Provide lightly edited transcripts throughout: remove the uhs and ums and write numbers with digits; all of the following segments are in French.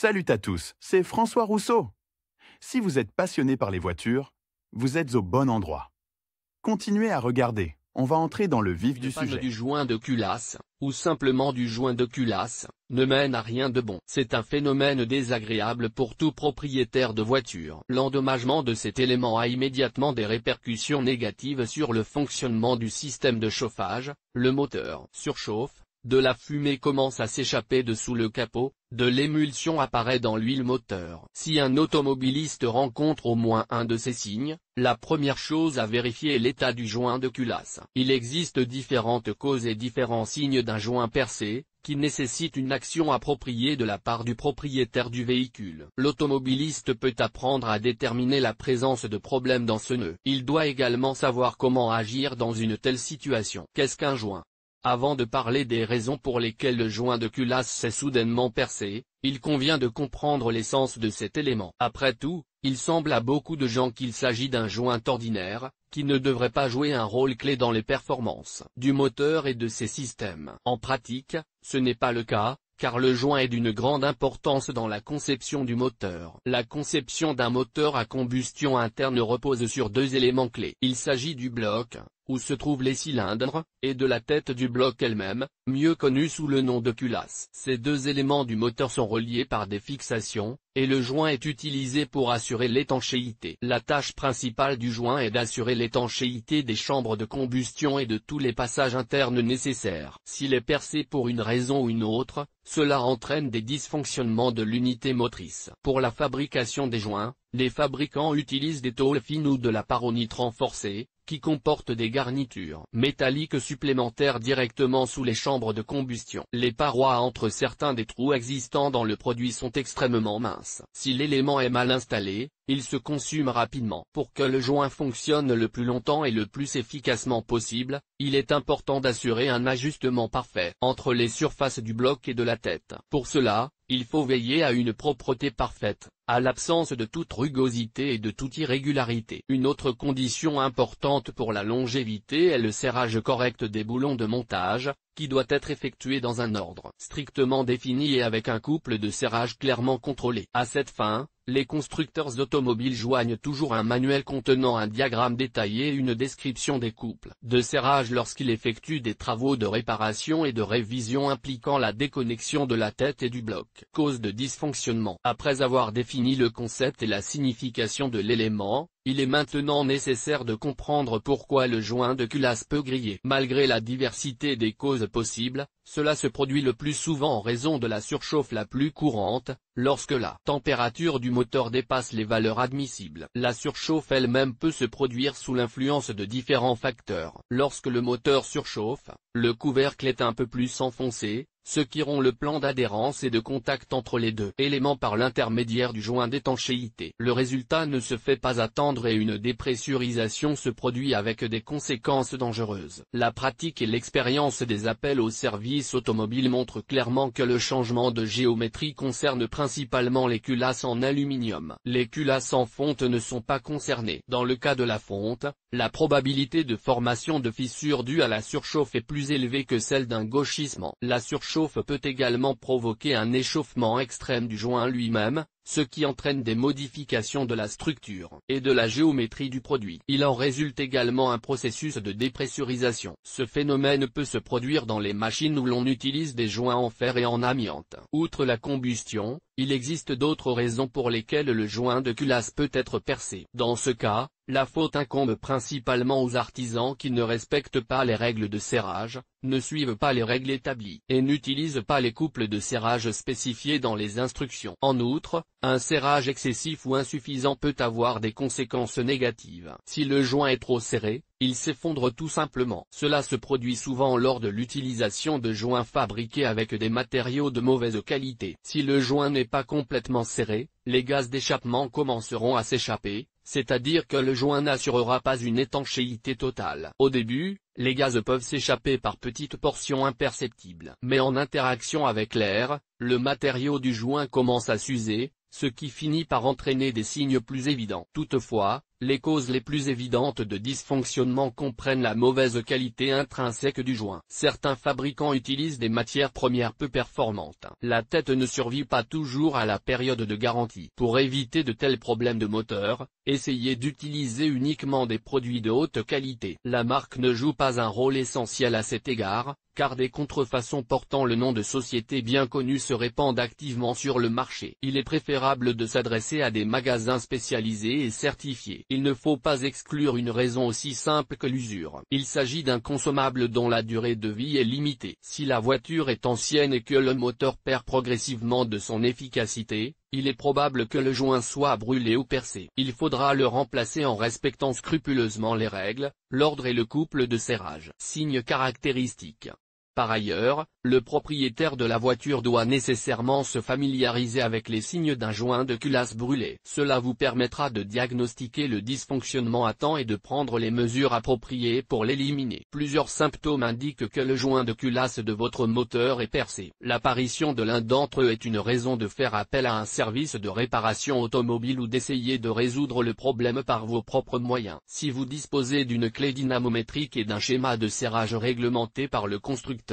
Salut à tous, c'est François Rousseau. Si vous êtes passionné par les voitures, vous êtes au bon endroit. Continuez à regarder, on va entrer dans le vif du sujet. Du joint de culasse, ou simplement du joint de culasse, ne mène à rien de bon. C'est un phénomène désagréable pour tout propriétaire de voiture. L'endommagement de cet élément a immédiatement des répercussions négatives sur le fonctionnement du système de chauffage, le moteur surchauffe, de la fumée commence à s'échapper de sous le capot, de l'émulsion apparaît dans l'huile moteur. Si un automobiliste rencontre au moins un de ces signes, la première chose à vérifier est l'état du joint de culasse. Il existe différentes causes et différents signes d'un joint percé, qui nécessitent une action appropriée de la part du propriétaire du véhicule. L'automobiliste peut apprendre à déterminer la présence de problèmes dans ce nœud. Il doit également savoir comment agir dans une telle situation. Qu'est-ce qu'un joint ? Avant de parler des raisons pour lesquelles le joint de culasse s'est soudainement percé, il convient de comprendre l'essence de cet élément. Après tout, il semble à beaucoup de gens qu'il s'agit d'un joint ordinaire, qui ne devrait pas jouer un rôle clé dans les performances du moteur et de ses systèmes. En pratique, ce n'est pas le cas, car le joint est d'une grande importance dans la conception du moteur. La conception d'un moteur à combustion interne repose sur deux éléments clés. Il s'agit du bloc, où se trouvent les cylindres, et de la tête du bloc elle-même, mieux connue sous le nom de culasse. Ces deux éléments du moteur sont reliés par des fixations, et le joint est utilisé pour assurer l'étanchéité. La tâche principale du joint est d'assurer l'étanchéité des chambres de combustion et de tous les passages internes nécessaires. S'il est percé pour une raison ou une autre, cela entraîne des dysfonctionnements de l'unité motrice. Pour la fabrication des joints, les fabricants utilisent des tôles fines ou de la paronite renforcée, qui comportent des garnitures métalliques supplémentaires directement sous les chambres de combustion. Les parois entre certains des trous existants dans le produit sont extrêmement minces. Si l'élément est mal installé, il se consume rapidement. Pour que le joint fonctionne le plus longtemps et le plus efficacement possible, il est important d'assurer un ajustement parfait entre les surfaces du bloc et de la tête. Pour cela, il faut veiller à une propreté parfaite, à l'absence de toute rugosité et de toute irrégularité. Une autre condition importante pour la longévité est le serrage correct des boulons de montage, qui doit être effectué dans un ordre strictement défini et avec un couple de serrage clairement contrôlé. À cette fin, les constructeurs automobiles joignent toujours un manuel contenant un diagramme détaillé et une description des couples de serrage lorsqu'ils effectuent des travaux de réparation et de révision impliquant la déconnexion de la tête et du bloc. Cause de dysfonctionnement. Après avoir défini le concept et la signification de l'élément, il est maintenant nécessaire de comprendre pourquoi le joint de culasse peut griller. Malgré la diversité des causes possibles, cela se produit le plus souvent en raison de la surchauffe la plus courante, lorsque la température du moteur dépasse les valeurs admissibles. La surchauffe elle-même peut se produire sous l'influence de différents facteurs. Lorsque le moteur surchauffe, le couvercle est un peu plus enfoncé, ce qui rompt le plan d'adhérence et de contact entre les deux éléments par l'intermédiaire du joint d'étanchéité. Le résultat ne se fait pas attendre et une dépressurisation se produit avec des conséquences dangereuses. La pratique et l'expérience des appels au service automobile montrent clairement que le changement de géométrie concerne principalement les culasses en aluminium. Les culasses en fonte ne sont pas concernées. Dans le cas de la fonte, la probabilité de formation de fissures due à la surchauffe est plus élevée que celle d'un gauchissement. La surchauffe peut également provoquer un échauffement extrême du joint lui-même, ce qui entraîne des modifications de la structure et de la géométrie du produit. Il en résulte également un processus de dépressurisation. Ce phénomène peut se produire dans les machines où l'on utilise des joints en fer et en amiante. Outre la combustion, il existe d'autres raisons pour lesquelles le joint de culasse peut être percé. Dans ce cas, la faute incombe principalement aux artisans qui ne respectent pas les règles de serrage, ne suivent pas les règles établies, et n'utilisent pas les couples de serrage spécifiés dans les instructions. En outre, un serrage excessif ou insuffisant peut avoir des conséquences négatives. Si le joint est trop serré, il s'effondre tout simplement. Cela se produit souvent lors de l'utilisation de joints fabriqués avec des matériaux de mauvaise qualité. Si le joint n'est pas complètement serré, les gaz d'échappement commenceront à s'échapper, c'est-à-dire que le joint n'assurera pas une étanchéité totale. Au début, les gaz peuvent s'échapper par petites portions imperceptibles. Mais en interaction avec l'air, le matériau du joint commence à s'user, ce qui finit par entraîner des signes plus évidents. Toutefois, Les causes les plus évidentes de dysfonctionnement comprennent la mauvaise qualité intrinsèque du joint. Certains fabricants utilisent des matières premières peu performantes. La tête ne survit pas toujours à la période de garantie. Pour éviter de tels problèmes de moteur, essayez d'utiliser uniquement des produits de haute qualité. La marque ne joue pas un rôle essentiel à cet égard, car des contrefaçons portant le nom de sociétés bien connues se répandent activement sur le marché. Il est préférable de s'adresser à des magasins spécialisés et certifiés. Il ne faut pas exclure une raison aussi simple que l'usure. Il s'agit d'un consommable dont la durée de vie est limitée. Si la voiture est ancienne et que le moteur perd progressivement de son efficacité, il est probable que le joint soit brûlé ou percé. Il faudra le remplacer en respectant scrupuleusement les règles, l'ordre et le couple de serrage. Signes caractéristiques. Par ailleurs, le propriétaire de la voiture doit nécessairement se familiariser avec les signes d'un joint de culasse brûlé. Cela vous permettra de diagnostiquer le dysfonctionnement à temps et de prendre les mesures appropriées pour l'éliminer. Plusieurs symptômes indiquent que le joint de culasse de votre moteur est percé. L'apparition de l'un d'entre eux est une raison de faire appel à un service de réparation automobile ou d'essayer de résoudre le problème par vos propres moyens. Si vous disposez d'une clé dynamométrique et d'un schéma de serrage réglementé par le constructeur,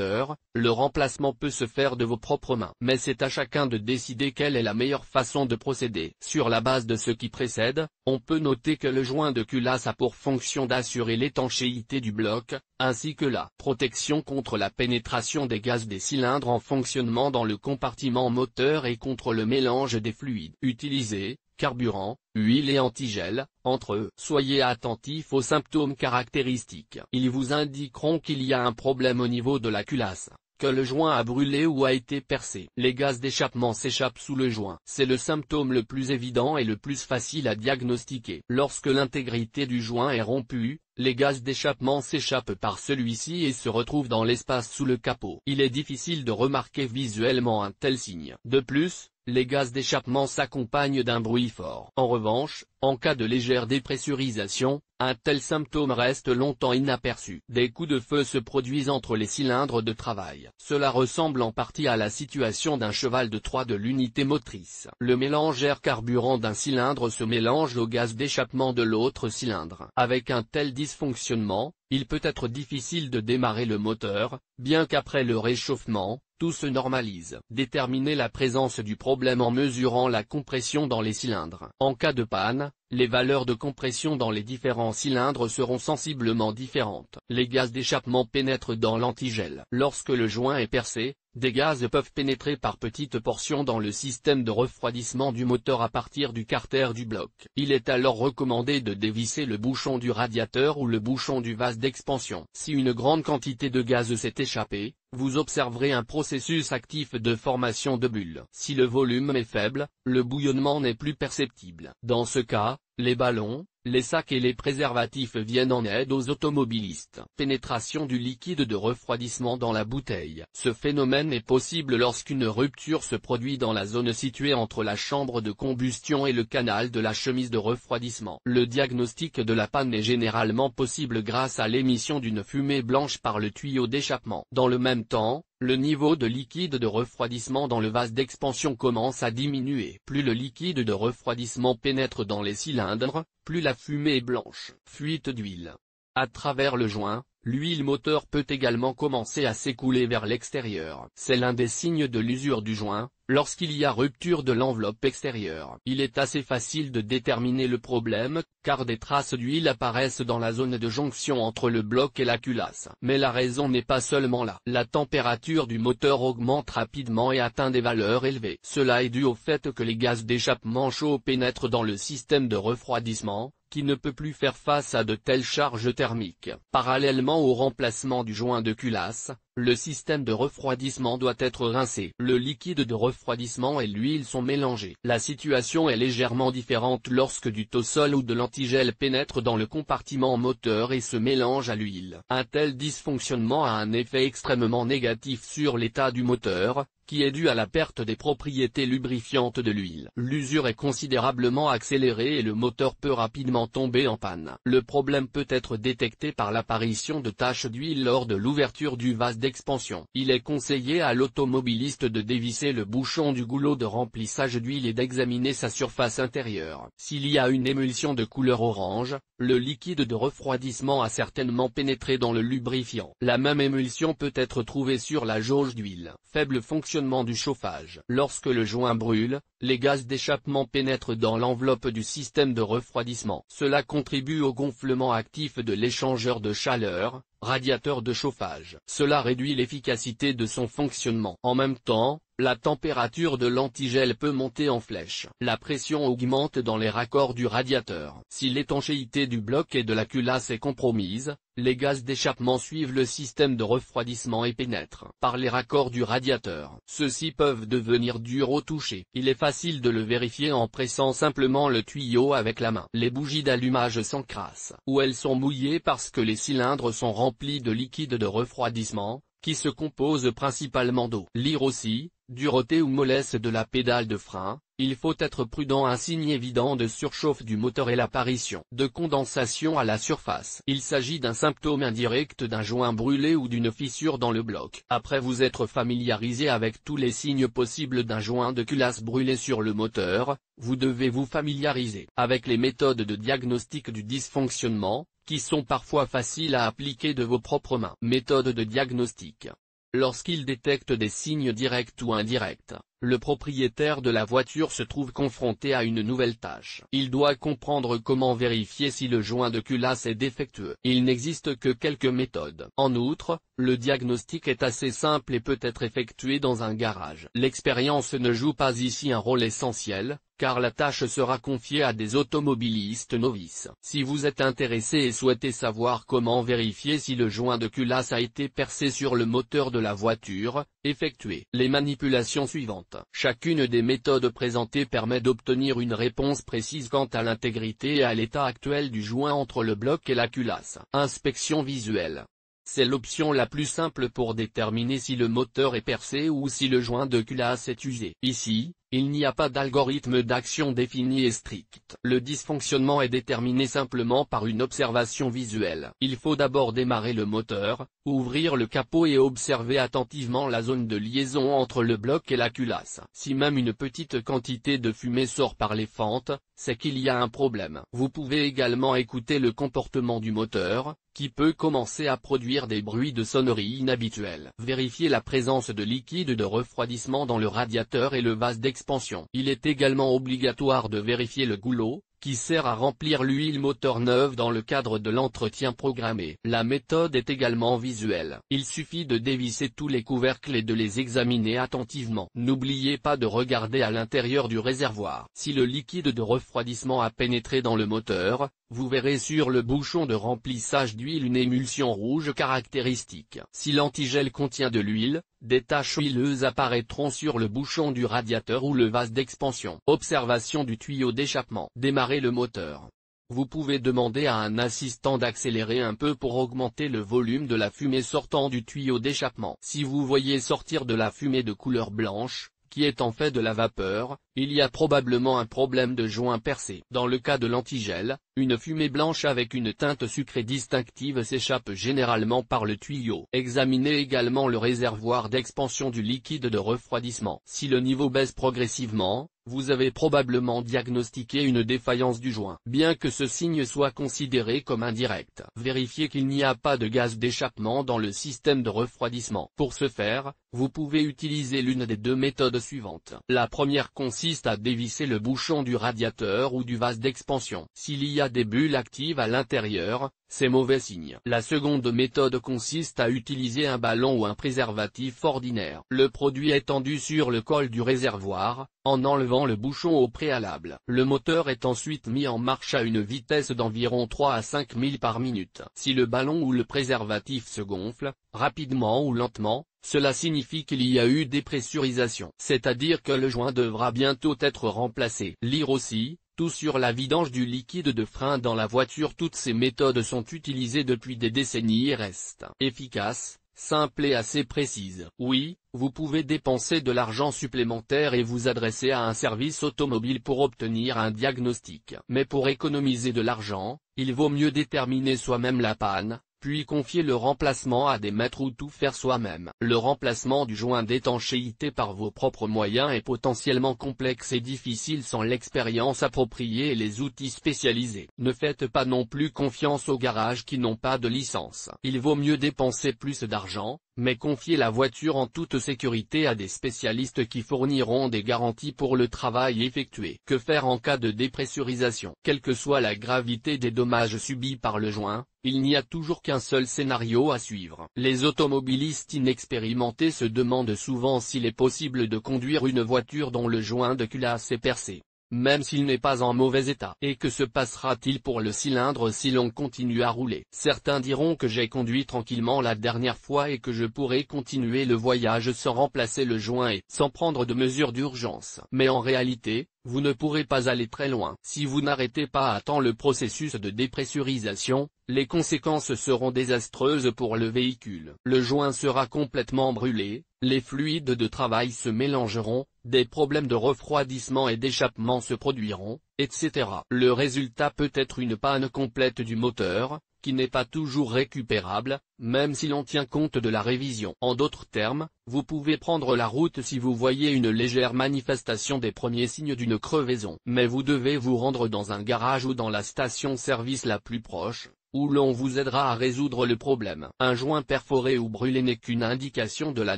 le remplacement peut se faire de vos propres mains. Mais c'est à chacun de décider quelle est la meilleure façon de procéder. Sur la base de ce qui précède, on peut noter que le joint de culasse a pour fonction d'assurer l'étanchéité du bloc, ainsi que la protection contre la pénétration des gaz des cylindres en fonctionnement dans le compartiment moteur et contre le mélange des fluides utilisés, carburant, huile et antigel, entre eux. Soyez attentifs aux symptômes caractéristiques. Ils vous indiqueront qu'il y a un problème au niveau de la culasse, que le joint a brûlé ou a été percé. Les gaz d'échappement s'échappent sous le joint. C'est le symptôme le plus évident et le plus facile à diagnostiquer. Lorsque l'intégrité du joint est rompue, les gaz d'échappement s'échappent par celui-ci et se retrouvent dans l'espace sous le capot. Il est difficile de remarquer visuellement un tel signe. De plus, les gaz d'échappement s'accompagnent d'un bruit fort. En revanche, en cas de légère dépressurisation, un tel symptôme reste longtemps inaperçu. Des coups de feu se produisent entre les cylindres de travail. Cela ressemble en partie à la situation d'un cheval de Troie de l'unité motrice. Le mélange air-carburant d'un cylindre se mélange au gaz d'échappement de l'autre cylindre. Avec un tel dysfonctionnement, il peut être difficile de démarrer le moteur, bien qu'après le réchauffement, tout se normalise. Déterminez la présence du problème en mesurant la compression dans les cylindres. En cas de panne, les valeurs de compression dans les différents cylindres seront sensiblement différentes. Les gaz d'échappement pénètrent dans l'antigel. Lorsque le joint est percé, des gaz peuvent pénétrer par petites portions dans le système de refroidissement du moteur à partir du carter du bloc. Il est alors recommandé de dévisser le bouchon du radiateur ou le bouchon du vase d'expansion. Si une grande quantité de gaz s'est échappée, vous observerez un processus actif de formation de bulles. Si le volume est faible, le bouillonnement n'est plus perceptible. Dans ce cas, les ballons, les sacs et les préservatifs viennent en aide aux automobilistes. Pénétration du liquide de refroidissement dans la bouteille. Ce phénomène est possible lorsqu'une rupture se produit dans la zone située entre la chambre de combustion et le canal de la chemise de refroidissement. Le diagnostic de la panne est généralement possible grâce à l'émission d'une fumée blanche par le tuyau d'échappement. Dans le même temps, le niveau de liquide de refroidissement dans le vase d'expansion commence à diminuer. Plus le liquide de refroidissement pénètre dans les cylindres, plus la fumée est blanche. Fuite d'huile. À travers le joint, l'huile moteur peut également commencer à s'écouler vers l'extérieur. C'est l'un des signes de l'usure du joint. Lorsqu'il y a rupture de l'enveloppe extérieure, il est assez facile de déterminer le problème, car des traces d'huile apparaissent dans la zone de jonction entre le bloc et la culasse. Mais la raison n'est pas seulement là. La température du moteur augmente rapidement et atteint des valeurs élevées. Cela est dû au fait que les gaz d'échappement chaud pénètrent dans le système de refroidissement, qui ne peut plus faire face à de telles charges thermiques. Parallèlement au remplacement du joint de culasse, le système de refroidissement doit être rincé. Le liquide de refroidissement et l'huile sont mélangés. La situation est légèrement différente lorsque du tossol ou de l'antigel pénètre dans le compartiment moteur et se mélange à l'huile. Un tel dysfonctionnement a un effet extrêmement négatif sur l'état du moteur, qui est dû à la perte des propriétés lubrifiantes de l'huile. L'usure est considérablement accélérée et le moteur peut rapidement tomber en panne. Le problème peut être détecté par l'apparition de taches d'huile lors de l'ouverture du vase d'expansion. Il est conseillé à l'automobiliste de dévisser le bouchon du goulot de remplissage d'huile et d'examiner sa surface intérieure. S'il y a une émulsion de couleur orange, le liquide de refroidissement a certainement pénétré dans le lubrifiant. La même émulsion peut être trouvée sur la jauge d'huile. Faible fonctionnement du chauffage. Lorsque le joint brûle, les gaz d'échappement pénètrent dans l'enveloppe du système de refroidissement. Cela contribue au gonflement actif de l'échangeur de chaleur, radiateur de chauffage. Cela réduit l'efficacité de son fonctionnement. En même temps, la température de l'antigel peut monter en flèche. La pression augmente dans les raccords du radiateur. Si l'étanchéité du bloc et de la culasse est compromise, les gaz d'échappement suivent le système de refroidissement et pénètrent par les raccords du radiateur. Ceux-ci peuvent devenir durs au toucher. Il est facile de le vérifier en pressant simplement le tuyau avec la main. Les bougies d'allumage s'encrassent, ou elles sont mouillées parce que les cylindres sont remplis de liquide de refroidissement, qui se compose principalement d'eau. Lire aussi, dureté ou mollesse de la pédale de frein. Il faut être prudent. Un signe évident de surchauffe du moteur est l'apparition de condensation à la surface. Il s'agit d'un symptôme indirect d'un joint brûlé ou d'une fissure dans le bloc. Après vous être familiarisé avec tous les signes possibles d'un joint de culasse brûlé sur le moteur, vous devez vous familiariser avec les méthodes de diagnostic du dysfonctionnement, qui sont parfois faciles à appliquer de vos propres mains. Méthode de diagnostic. Lorsqu'il détecte des signes directs ou indirects, le propriétaire de la voiture se trouve confronté à une nouvelle tâche. Il doit comprendre comment vérifier si le joint de culasse est défectueux. Il n'existe que quelques méthodes. En outre, le diagnostic est assez simple et peut être effectué dans un garage. L'expérience ne joue pas ici un rôle essentiel, car la tâche sera confiée à des automobilistes novices. Si vous êtes intéressé et souhaitez savoir comment vérifier si le joint de culasse a été percé sur le moteur de la voiture, effectuez les manipulations suivantes. Chacune des méthodes présentées permet d'obtenir une réponse précise quant à l'intégrité et à l'état actuel du joint entre le bloc et la culasse. Inspection visuelle. C'est l'option la plus simple pour déterminer si le moteur est percé ou si le joint de culasse est usé. Ici, il n'y a pas d'algorithme d'action défini et strict. Le dysfonctionnement est déterminé simplement par une observation visuelle. Il faut d'abord démarrer le moteur, ouvrir le capot et observer attentivement la zone de liaison entre le bloc et la culasse. Si même une petite quantité de fumée sort par les fentes, c'est qu'il y a un problème. Vous pouvez également écouter le comportement du moteur, qui peut commencer à produire des bruits de sonnerie inhabituels. Vérifiez la présence de liquide de refroidissement dans le radiateur et le vase d'expansion. Il est également obligatoire de vérifier le goulot, qui sert à remplir l'huile moteur neuve dans le cadre de l'entretien programmé. La méthode est également visuelle. Il suffit de dévisser tous les couvercles et de les examiner attentivement. N'oubliez pas de regarder à l'intérieur du réservoir. Si le liquide de refroidissement a pénétré dans le moteur, vous verrez sur le bouchon de remplissage d'huile une émulsion rouge caractéristique. Si l'antigel contient de l'huile, des taches huileuses apparaîtront sur le bouchon du radiateur ou le vase d'expansion. Observation du tuyau d'échappement. Démarrer le moteur. Vous pouvez demander à un assistant d'accélérer un peu pour augmenter le volume de la fumée sortant du tuyau d'échappement. Si vous voyez sortir de la fumée de couleur blanche, qui est en fait de la vapeur, il y a probablement un problème de joint percé. Dans le cas de l'antigel, une fumée blanche avec une teinte sucrée distinctive s'échappe généralement par le tuyau. Examinez également le réservoir d'expansion du liquide de refroidissement. Si le niveau baisse progressivement, vous avez probablement diagnostiqué une défaillance du joint. Bien que ce signe soit considéré comme indirect, vérifiez qu'il n'y a pas de gaz d'échappement dans le système de refroidissement. Pour ce faire, vous pouvez utiliser l'une des deux méthodes suivantes. La première consiste à dévisser le bouchon du radiateur ou du vase d'expansion. S'il y a des bulles actives à l'intérieur, c'est mauvais signe. La seconde méthode consiste à utiliser un ballon ou un préservatif ordinaire. Le produit est tendu sur le col du réservoir, en enlevant le bouchon au préalable. Le moteur est ensuite mis en marche à une vitesse d'environ 3 à 5 000 par minute. Si le ballon ou le préservatif se gonfle, rapidement ou lentement, cela signifie qu'il y a eu dépressurisation. C'est-à-dire que le joint devra bientôt être remplacé. Lire aussi. Tout sur la vidange du liquide de frein dans la voiture. Toutes ces méthodes sont utilisées depuis des décennies et restent efficaces, simples et assez précises. Oui, vous pouvez dépenser de l'argent supplémentaire et vous adresser à un service automobile pour obtenir un diagnostic. Mais pour économiser de l'argent, il vaut mieux déterminer soi-même la panne, puis confier le remplacement à des maîtres ou tout faire soi-même. Le remplacement du joint d'étanchéité par vos propres moyens est potentiellement complexe et difficile sans l'expérience appropriée et les outils spécialisés. Ne faites pas non plus confiance aux garages qui n'ont pas de licence. Il vaut mieux dépenser plus d'argent, mais confier la voiture en toute sécurité à des spécialistes qui fourniront des garanties pour le travail effectué. Que faire en cas de dépressurisation? Quelle que soit la gravité des dommages subis par le joint, il n'y a toujours qu'un seul scénario à suivre. Les automobilistes inexpérimentés se demandent souvent s'il est possible de conduire une voiture dont le joint de culasse est percé, même s'il n'est pas en mauvais état. Et que se passera-t-il pour le cylindre si l'on continue à rouler? Certains diront que j'ai conduit tranquillement la dernière fois et que je pourrai continuer le voyage sans remplacer le joint et sans prendre de mesures d'urgence. Mais en réalité, vous ne pourrez pas aller très loin. Si vous n'arrêtez pas à temps le processus de dépressurisation, les conséquences seront désastreuses pour le véhicule. Le joint sera complètement brûlé, les fluides de travail se mélangeront, des problèmes de refroidissement et d'échappement se produiront, etc. Le résultat peut être une panne complète du moteur, qui n'est pas toujours récupérable, même si l'on tient compte de la révision. En d'autres termes, vous pouvez prendre la route si vous voyez une légère manifestation des premiers signes d'une crevaison. Mais vous devez vous rendre dans un garage ou dans la station-service la plus proche, où l'on vous aidera à résoudre le problème. Un joint perforé ou brûlé n'est qu'une indication de la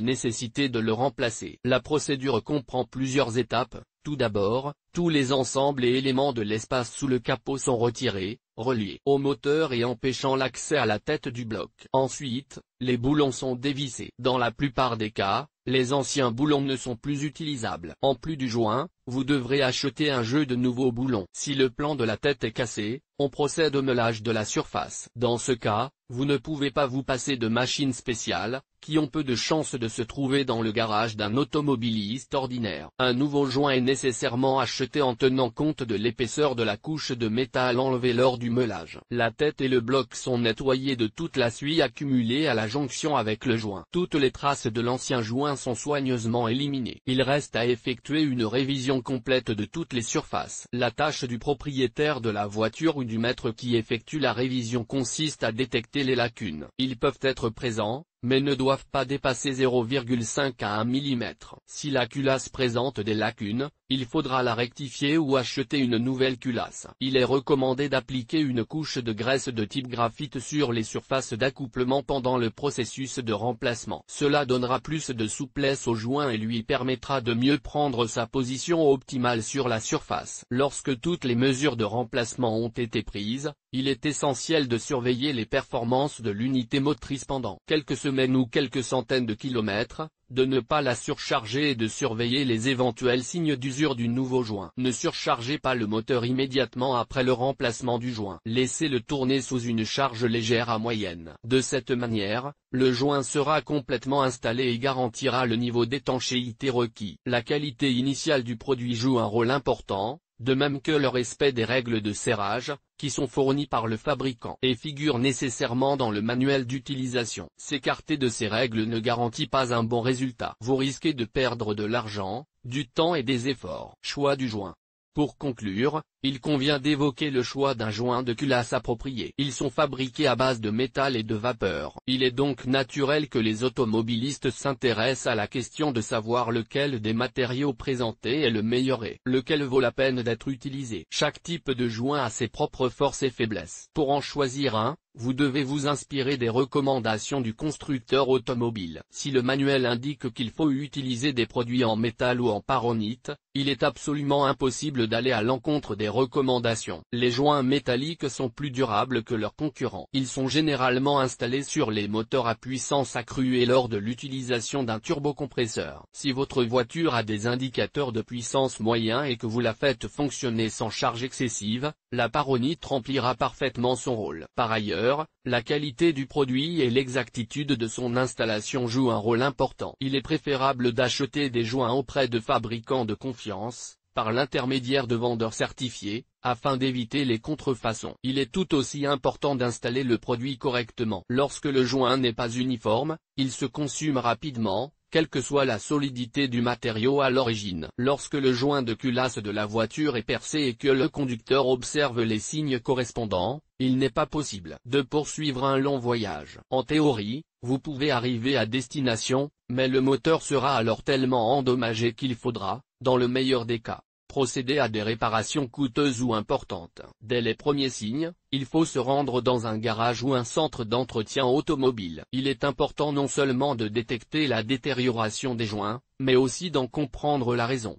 nécessité de le remplacer. La procédure comprend plusieurs étapes. Tout d'abord, tous les ensembles et éléments de l'espace sous le capot sont retirés, reliés au moteur et empêchant l'accès à la tête du bloc. Ensuite, les boulons sont dévissés. Dans la plupart des cas, les anciens boulons ne sont plus utilisables. En plus du joint, vous devrez acheter un jeu de nouveaux boulons. Si le plan de la tête est cassé, on procède au meulage de la surface. Dans ce cas, vous ne pouvez pas vous passer de machines spéciales, qui ont peu de chances de se trouver dans le garage d'un automobiliste ordinaire. Un nouveau joint est nécessairement acheté en tenant compte de l'épaisseur de la couche de métal enlevée lors du meulage. La tête et le bloc sont nettoyés de toute la suie accumulée à la jonction avec le joint. Toutes les traces de l'ancien joint sont soigneusement éliminées. Il reste à effectuer une révision complète de toutes les surfaces. La tâche du propriétaire de la voiture ou du maître qui effectue la révision consiste à détecter les lacunes. Ils peuvent être présents, mais ne doivent pas dépasser 0,5 à 1 mm. Si la culasse présente des lacunes, il faudra la rectifier ou acheter une nouvelle culasse. Il est recommandé d'appliquer une couche de graisse de type graphite sur les surfaces d'accouplement pendant le processus de remplacement. Cela donnera plus de souplesse au joint et lui permettra de mieux prendre sa position optimale sur la surface. Lorsque toutes les mesures de remplacement ont été prises, il est essentiel de surveiller les performances de l'unité motrice pendant quelques semaines ou quelques centaines de kilomètres, de ne pas la surcharger et de surveiller les éventuels signes d'usure du nouveau joint. Ne surchargez pas le moteur immédiatement après le remplacement du joint. Laissez-le tourner sous une charge légère à moyenne. De cette manière, le joint sera complètement installé et garantira le niveau d'étanchéité requis. La qualité initiale du produit joue un rôle important, de même que le respect des règles de serrage, qui sont fournies par le fabricant et figurent nécessairement dans le manuel d'utilisation. S'écarter de ces règles ne garantit pas un bon résultat. Vous risquez de perdre de l'argent, du temps et des efforts. Choix du joint. Pour conclure, il convient d'évoquer le choix d'un joint de culasse approprié. Ils sont fabriqués à base de métal et de vapeur. Il est donc naturel que les automobilistes s'intéressent à la question de savoir lequel des matériaux présentés est le meilleur et lequel vaut la peine d'être utilisé. Chaque type de joint a ses propres forces et faiblesses. Pour en choisir un, vous devez vous inspirer des recommandations du constructeur automobile. Si le manuel indique qu'il faut utiliser des produits en métal ou en paronite, il est absolument impossible d'aller à l'encontre des recommandations. Les joints métalliques sont plus durables que leurs concurrents. Ils sont généralement installés sur les moteurs à puissance accrue et lors de l'utilisation d'un turbocompresseur. Si votre voiture a des indicateurs de puissance moyens et que vous la faites fonctionner sans charge excessive, la paronite remplira parfaitement son rôle. Par ailleurs, la qualité du produit et l'exactitude de son installation jouent un rôle important. Il est préférable d'acheter des joints auprès de fabricants de confiance, par l'intermédiaire de vendeurs certifiés, afin d'éviter les contrefaçons. Il est tout aussi important d'installer le produit correctement. Lorsque le joint n'est pas uniforme, il se consume rapidement, quelle que soit la solidité du matériau à l'origine. Lorsque le joint de culasse de la voiture est percé et que le conducteur observe les signes correspondants, il n'est pas possible de poursuivre un long voyage. En théorie, vous pouvez arriver à destination, mais le moteur sera alors tellement endommagé qu'il faudra, dans le meilleur des cas, procéder à des réparations coûteuses ou importantes. Dès les premiers signes, il faut se rendre dans un garage ou un centre d'entretien automobile. Il est important non seulement de détecter la détérioration des joints, mais aussi d'en comprendre la raison.